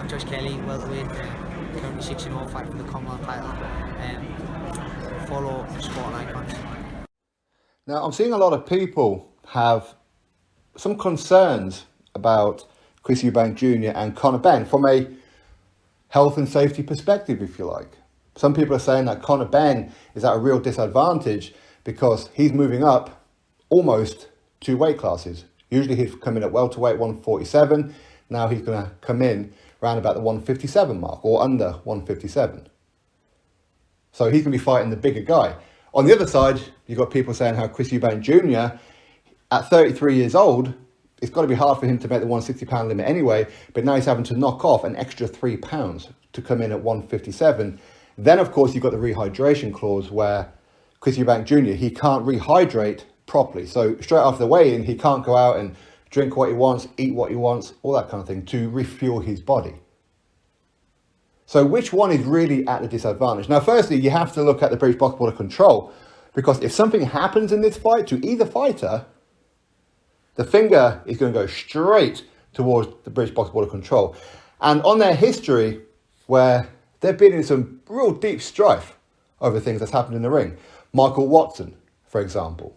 I'm Josh Kelly, welterweight, currently 6-0, fighting for the Commonwealth title. Follow Sport Icons. Now, I'm seeing a lot of people have some concerns about Chris Eubank Jr. and Conor Benn from a health and safety perspective, if you like. Some people are saying that Conor Benn is at a real disadvantage because he's moving up almost 2 weight classes. Usually he'd come in at welterweight 147. Now he's going to come in around about the 157 mark or under 157. So he's going to be fighting the bigger guy. On the other side, you've got people saying how Chris Eubank Jr. at 33 years old, it's got to be hard for him to make the 160 pound limit anyway, but now he's having to knock off an extra 3 pounds to come in at 157. Then, of course, you've got the rehydration clause where Chris Eubank Jr., he can't rehydrate properly. So straight after the weigh-in, he can't go out and drink what he wants, eat what he wants, all that kind of thing to refuel his body. So which one is really at the disadvantage? Now, firstly, you have to look at the British Box Board of Control, because if something happens in this fight to either fighter, the finger is going to go straight towards the British Box Board of Control. And on their history, where they've been in some real deep strife over things that's happened in the ring. Michael Watson, for example.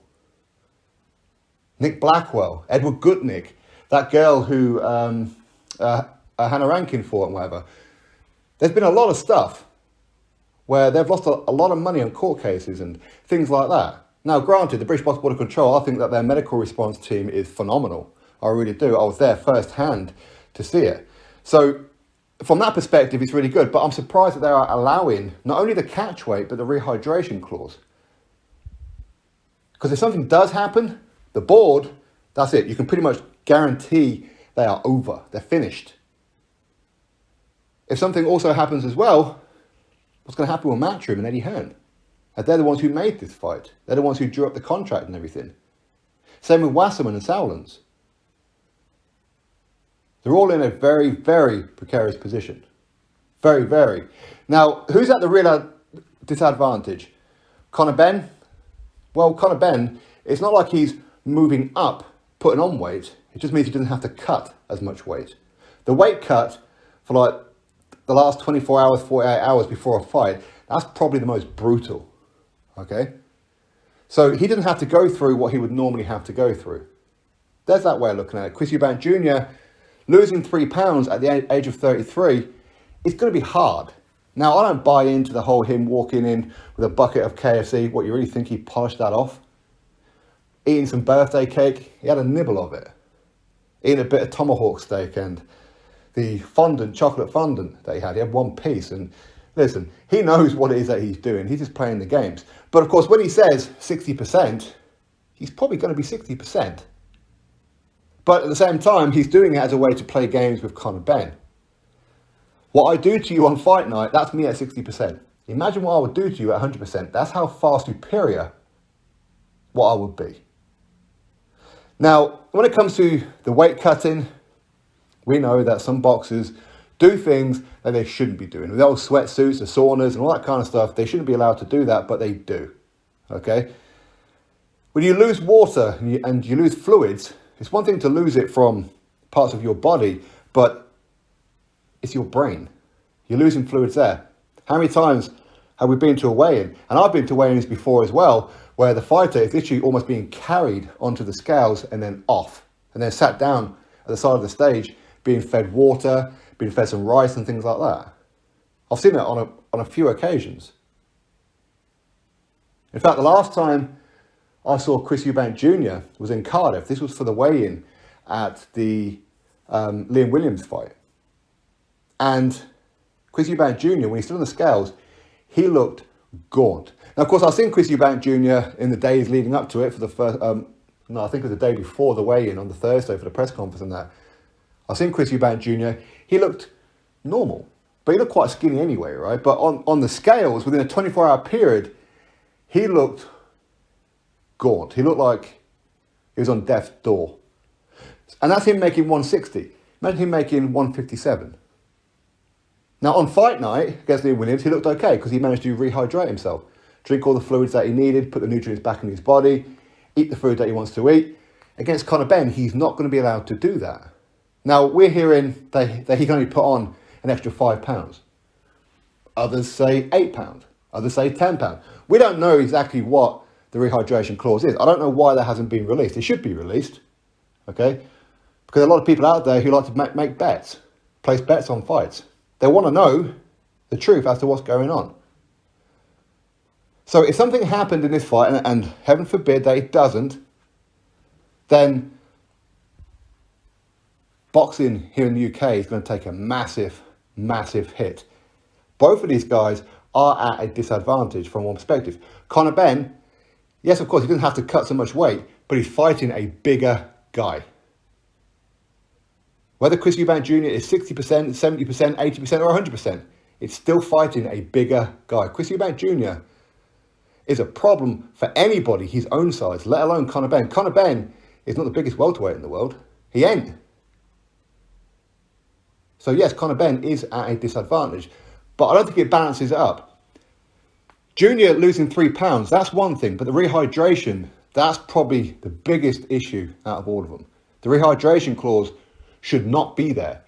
Nick Blackwell, Edward Gutnick, that girl who Hannah Rankin fought and whatever. There's been a lot of stuff where they've lost a lot of money on court cases and things like that. Now, granted, the British Box Board of Control, I think that their medical response team is phenomenal. I really do. I was there firsthand to see it. So, from that perspective, it's really good. But I'm surprised that they are allowing not only the catch weight, but the rehydration clause. Because if something does happen, the board, that's it. You can pretty much guarantee they are over. They're finished. If something also happens as well, what's going to happen with Matchroom and Eddie Hearn? And they're the ones who made this fight. They're the ones who drew up the contract and everything. Same with Wasserman and Sowlands. They're all in a very, very precarious position. Very, very. Now, who's at the real disadvantage? Conor Benn? Well, Conor Benn, it's not like he's moving up, putting on weight. It just means he doesn't have to cut as much weight. The weight cut for like the last 24 hours, 48 hours before a fight, that's probably the most brutal. Okay? So he doesn't have to go through what he would normally have to go through. There's that way of looking at it. Chris Eubank Jr., losing 3 pounds at the age of 33, it's going to be hard. Now, I don't buy into the whole him walking in with a bucket of KFC. What, you really think he polished that off? Eating some birthday cake, he had a nibble of it. Eating a bit of tomahawk steak and the fondant, chocolate fondant that he had 1 piece. And listen, he knows what it is that he's doing. He's just playing the games. But of course, when he says 60%, he's probably going to be 60%. But at the same time, he's doing it as a way to play games with Conor Benn. What I do to you on fight night, that's me at 60%. Imagine what I would do to you at 100%. That's how far superior what I would be. Now, when it comes to the weight cutting, we know that some boxers do things that they shouldn't be doing. With the old sweatsuits, the saunas, and all that kind of stuff, they shouldn't be allowed to do that, but they do. Okay? When you lose water and you lose fluids, it's one thing to lose it from parts of your body, but it's your brain. You're losing fluids there. How many times have we been to a weigh-in? And I've been to weigh-ins before as well, where the fighter is literally almost being carried onto the scales and then off, and then sat down at the side of the stage, being fed water, being fed some rice and things like that. I've seen it on a few occasions. In fact, the last time I saw Chris Eubank Jr. was in Cardiff. This was for the weigh-in at the Liam Williams fight. And Chris Eubank Jr., when he stood on the scales, he looked gaunt. Now, of course, I've seen Chris Eubank Jr. in the days leading up to it for the first, I think it was the day before the weigh-in on the Thursday for the press conference and that. I've seen Chris Eubank Jr., he looked normal, but he looked quite skinny anyway, right? But on the scales, within a 24-hour period, he looked gaunt. He looked like he was on death's door. And that's him making 160. Imagine him making 157. Now, on fight night against Liam Williams, he looked okay because he managed to rehydrate himself, drink all the fluids that he needed, put the nutrients back in his body, eat the food that he wants to eat. Against Conor Benn, he's not going to be allowed to do that. Now, we're hearing that he can only put on an extra £5. Others say £8. Others say £10. We don't know exactly what the rehydration clause is. I don't know why that hasn't been released. It should be released, okay? Because a lot of people out there who like to make bets, place bets on fights. They want to know the truth as to what's going on. So if something happened in this fight, and heaven forbid that it doesn't, then boxing here in the UK is going to take a massive, massive hit. Both of these guys are at a disadvantage from one perspective. Conor Benn, yes, of course, he doesn't have to cut so much weight, but he's fighting a bigger guy. Whether Chris Eubank Jr. is 60%, 70%, 80% or 100%, it's still fighting a bigger guy. Chris Eubank Jr. is a problem for anybody his own size, let alone Conor Benn. Conor Benn is not the biggest welterweight in the world. He ain't. So yes, Conor Benn is at a disadvantage, but I don't think it balances it up. Junior losing £3, that's one thing, but the rehydration, that's probably the biggest issue out of all of them. The rehydration clause should not be there.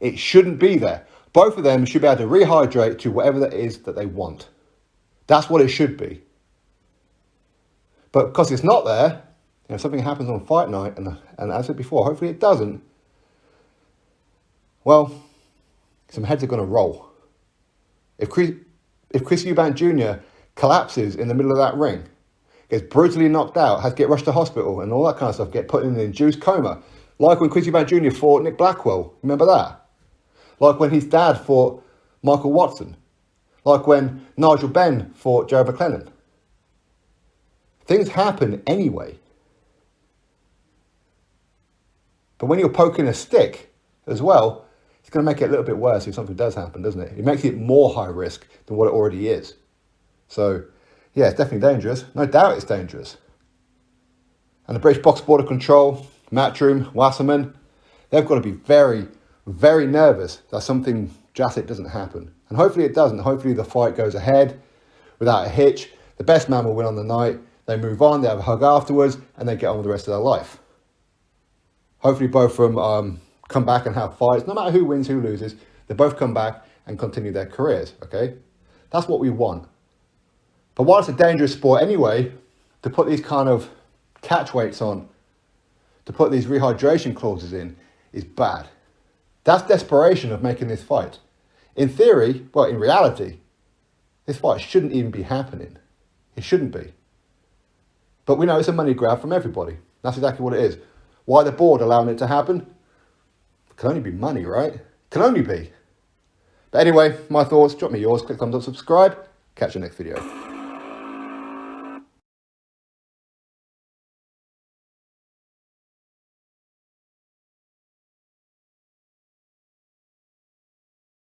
It shouldn't be there. Both of them should be able to rehydrate to whatever that is that they want. That's what it should be. But because it's not there, if something happens on fight night, and as I said before, hopefully it doesn't, well, some heads are going to roll. If Chris Eubank Jr. collapses in the middle of that ring, gets brutally knocked out, has to get rushed to hospital and all that kind of stuff, get put in an induced coma, like when Chris Eubank Jr. fought Nick Blackwell, remember that? Like when his dad fought Michael Watson, like when Nigel Benn fought Joe McLennan. Things happen anyway. But when you're poking a stick as well, it's going to make it a little bit worse if something does happen, doesn't it? It makes it more high risk than what it already is. So, yeah, it's definitely dangerous. No doubt it's dangerous. And the British Box Board of Control, Matchroom, Wasserman, they've got to be very, very nervous that something drastic doesn't happen. And hopefully it doesn't. Hopefully the fight goes ahead without a hitch. The best man will win on the night. They move on, they have a hug afterwards, and they get on with the rest of their life. Hopefully both of them come back and have fights. No matter who wins, who loses, they both come back and continue their careers, okay? That's what we want. But while it's a dangerous sport anyway, to put these kind of catch weights on, to put these rehydration clauses in, is bad. That's desperation of making this fight. In theory, well, in reality, this fight shouldn't even be happening. It shouldn't be. But we know it's a money grab from everybody. That's exactly what it is. Why the board allowing it to happen? It can only be money, right? Can only be. But anyway, my thoughts, drop me yours, click thumbs up, subscribe. Catch you next video.